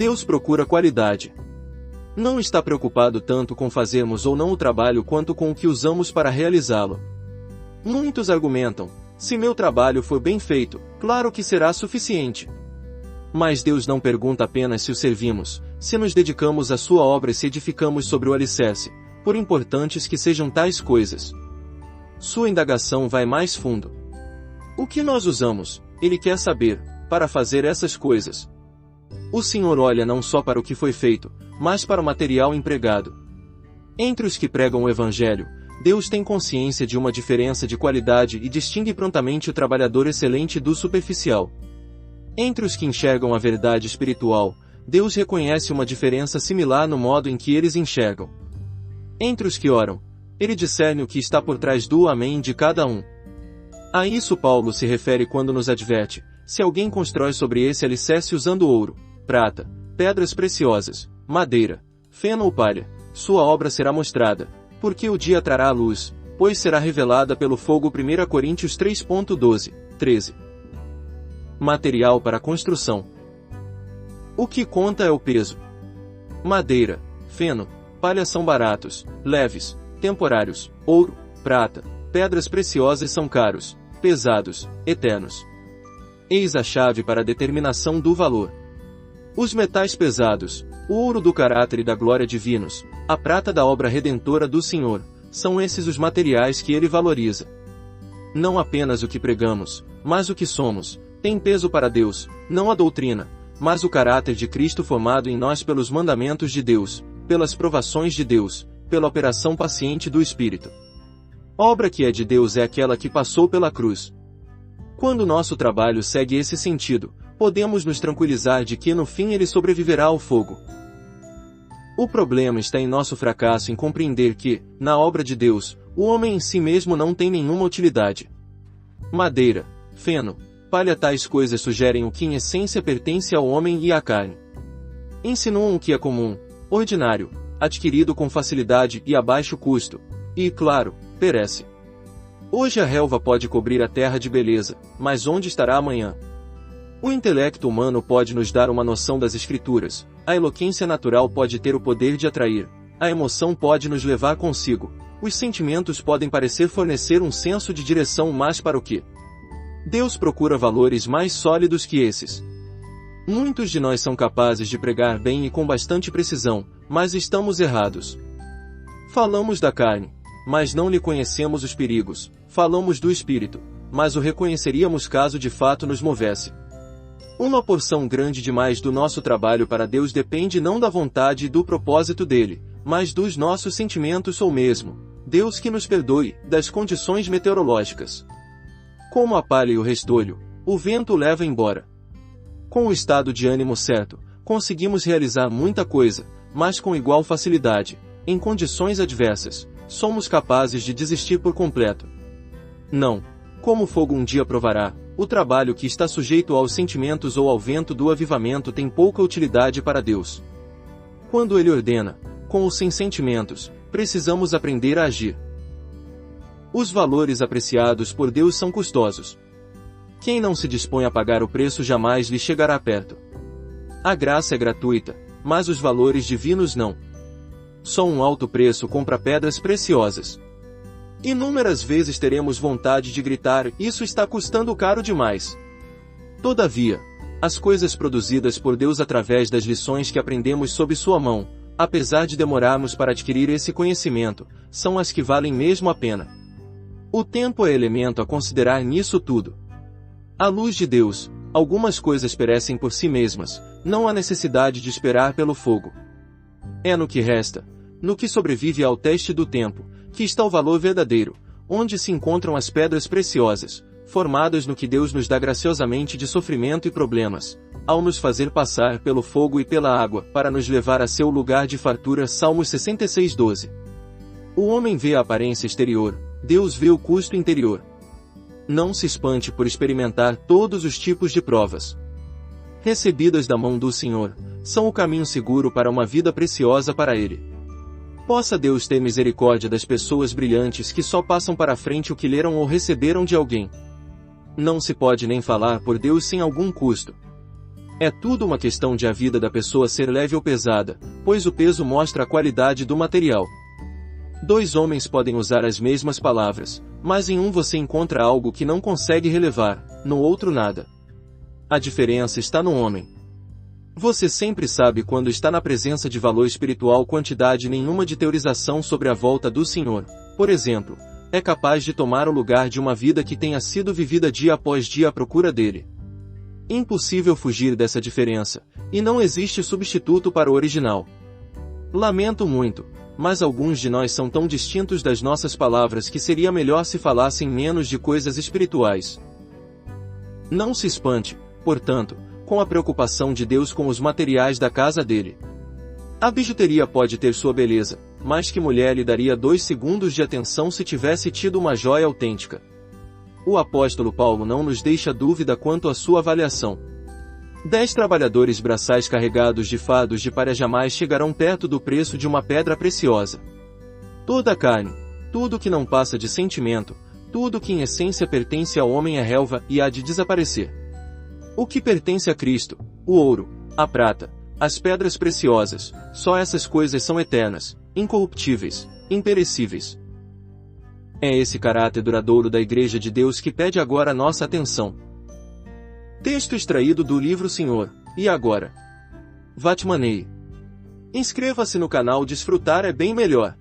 Deus procura qualidade. Não está preocupado tanto com fazermos ou não o trabalho quanto com o que usamos para realizá-lo. Muitos argumentam: se meu trabalho for bem feito, claro que será suficiente. Mas Deus não pergunta apenas se o servimos, se nos dedicamos à sua obra e se edificamos sobre o alicerce, por importantes que sejam tais coisas. Sua indagação vai mais fundo. O que nós usamos, Ele quer saber, para fazer essas coisas. O Senhor olha não só para o que foi feito, mas para o material empregado. Entre os que pregam o Evangelho, Deus tem consciência de uma diferença de qualidade e distingue prontamente o trabalhador excelente do superficial. Entre os que enxergam a verdade espiritual, Deus reconhece uma diferença similar no modo em que eles enxergam. Entre os que oram, Ele discerne o que está por trás do amém de cada um. A isso Paulo se refere quando nos adverte: se alguém constrói sobre esse alicerce usando ouro, prata, pedras preciosas, madeira, feno ou palha, sua obra será mostrada, porque o dia trará a luz, pois será revelada pelo fogo. 1 Coríntios 3:12, 13. Material para construção. O que conta é o peso. Madeira, feno, palha são baratos, leves, temporários. Ouro, prata, pedras preciosas são caros, pesados, eternos. Eis a chave para a determinação do valor. Os metais pesados, o ouro do caráter e da glória divinos, a prata da obra redentora do Senhor, são esses os materiais que Ele valoriza. Não apenas o que pregamos, mas o que somos, tem peso para Deus, não a doutrina, mas o caráter de Cristo formado em nós pelos mandamentos de Deus, pelas provações de Deus, pela operação paciente do Espírito. Obra que é de Deus é aquela que passou pela cruz. Quando nosso trabalho segue esse sentido, podemos nos tranquilizar de que no fim ele sobreviverá ao fogo. O problema está em nosso fracasso em compreender que, na obra de Deus, o homem em si mesmo não tem nenhuma utilidade. Madeira, feno, palha, tais coisas sugerem o que em essência pertence ao homem e à carne. Insinuam o que é comum, ordinário, adquirido com facilidade e a baixo custo, e, claro, perece. Hoje a relva pode cobrir a terra de beleza, mas onde estará amanhã? O intelecto humano pode nos dar uma noção das Escrituras, a eloquência natural pode ter o poder de atrair, a emoção pode nos levar consigo, os sentimentos podem parecer fornecer um senso de direção, mas para o quê? Deus procura valores mais sólidos que esses. Muitos de nós são capazes de pregar bem e com bastante precisão, mas estamos errados. Falamos da carne, mas não lhe conhecemos os perigos, falamos do Espírito, mas o reconheceríamos caso de fato nos movesse. Uma porção grande demais do nosso trabalho para Deus depende não da vontade e do propósito dele, mas dos nossos sentimentos ou mesmo, Deus que nos perdoe, das condições meteorológicas. Como a palha e o restolho, o vento o leva embora. Com o estado de ânimo certo, conseguimos realizar muita coisa, mas com igual facilidade, em condições adversas, somos capazes de desistir por completo. Não, como o fogo um dia provará, o trabalho que está sujeito aos sentimentos ou ao vento do avivamento tem pouca utilidade para Deus. Quando Ele ordena, com ou sem sentimentos, precisamos aprender a agir. Os valores apreciados por Deus são custosos. Quem não se dispõe a pagar o preço jamais lhe chegará perto. A graça é gratuita, mas os valores divinos não. Só um alto preço compra pedras preciosas. Inúmeras vezes teremos vontade de gritar: isso está custando caro demais. Todavia, as coisas produzidas por Deus através das lições que aprendemos sob sua mão, apesar de demorarmos para adquirir esse conhecimento, são as que valem mesmo a pena. O tempo é elemento a considerar nisso tudo. À luz de Deus, algumas coisas perecem por si mesmas, não há necessidade de esperar pelo fogo. É no que resta, no que sobrevive ao teste do tempo, que está o valor verdadeiro, onde se encontram as pedras preciosas, formadas no que Deus nos dá graciosamente de sofrimento e problemas, ao nos fazer passar pelo fogo e pela água, para nos levar a seu lugar de fartura. Salmos 66:12. O homem vê a aparência exterior, Deus vê o custo interior. Não se espante por experimentar todos os tipos de provas. Recebidas da mão do Senhor, são o caminho seguro para uma vida preciosa para Ele. Possa Deus ter misericórdia das pessoas brilhantes que só passam para frente o que leram ou receberam de alguém. Não se pode nem falar por Deus sem algum custo. É tudo uma questão de a vida da pessoa ser leve ou pesada, pois o peso mostra a qualidade do material. Dois homens podem usar as mesmas palavras, mas em um você encontra algo que não consegue relevar, no outro nada. A diferença está no homem. Você sempre sabe quando está na presença de valor espiritual quantidade nenhuma de teorização sobre a volta do Senhor. Por exemplo, é capaz de tomar o lugar de uma vida que tenha sido vivida dia após dia à procura dele. Impossível fugir dessa diferença, e não existe substituto para o original. Lamento muito, mas alguns de nós são tão distintos das nossas palavras que seria melhor se falassem menos de coisas espirituais. Não se espante, portanto, com a preocupação de Deus com os materiais da casa dele. A bijuteria pode ter sua beleza, mas que mulher lhe daria 2 segundos de atenção se tivesse tido uma joia autêntica? O apóstolo Paulo não nos deixa dúvida quanto à sua avaliação. 10 trabalhadores braçais carregados de fardos de palha jamais chegarão perto do preço de uma pedra preciosa. Toda a carne, tudo que não passa de sentimento, tudo que em essência pertence ao homem é relva e há de desaparecer. O que pertence a Cristo, o ouro, a prata, as pedras preciosas, só essas coisas são eternas, incorruptíveis, imperecíveis. É esse caráter duradouro da Igreja de Deus que pede agora a nossa atenção. Texto extraído do livro Senhor, e agora? Vatmanei. Inscreva-se no canal Desfrutar é bem melhor.